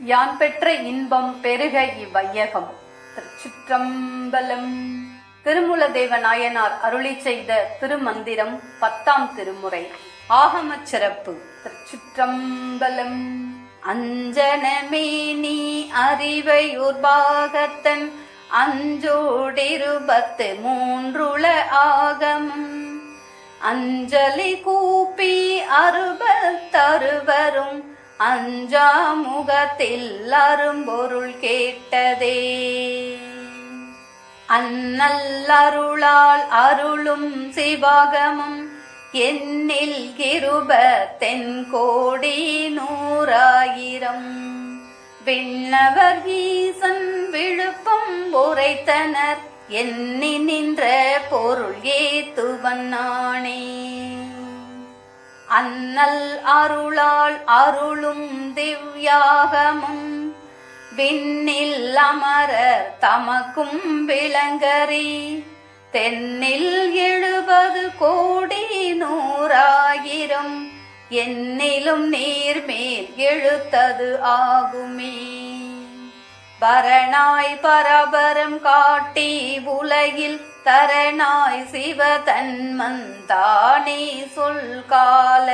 யான் பெற்ற இன்பம் பெருக இவ்வையகம். திருச்சிற்றம்பலம். திருமூலதேவ நாயனார் அருளி செய்த திருமந்திரம் 10ஆம் திருமுறை. ஆகமச் சிறப்பு. திருச்சிற்றம்பலம். அஞ்சனமே நீ அறிவையூர் பாகத்தன் அஞ்சோடிருபத்து மூன்றுள ஆகமும் அஞ்சலி கூப்பி அறுபத்தறுவரும் அஞ்சா முகத்தில் அரும்பொருள் கேட்டதே. அந்நல்லருளால் அருளும் சிவாகமும் எண்ணில் கிருப தென்கோடி நூறாயிரம் விண்ணவர் ஈசன் விழுப்பம் உரைத்தனர் எண்ணி நின்ற பொருள் ஏத்துவன் நானே. அண்ணல் அருளால் அருளும் திவ்யாகமும் விண்ணில் அமரர் தமக்கும் விளங்கரி தென்னில் 70 கோடி நூறாயிரம் என்னிலும் நீர்மேல் எழுத்தது ஆகுமே. பரணாய் பரபரம் காட்டி உலகில் தரணாய் சிவதன்மந்தானே சொல்கால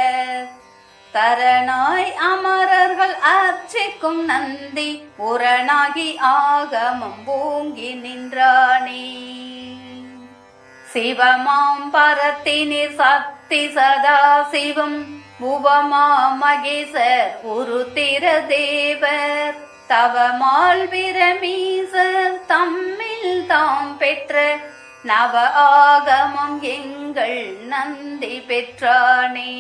தரணாய் அமரர்கள் அர்ச்சிக்கும் நந்தி உரணாகி ஆகமம் பூங்கி நின்றானே. சிவமாம் பரத்தினிர் சக்தி சதா சிவம் உவமா மகேசர் உருத்திர தேவர் தவமால் பிரமீசர் தம்மில் தாம் பெற்ற நவ ஆகமம் எங்கள் நந்தி பெற்றானே.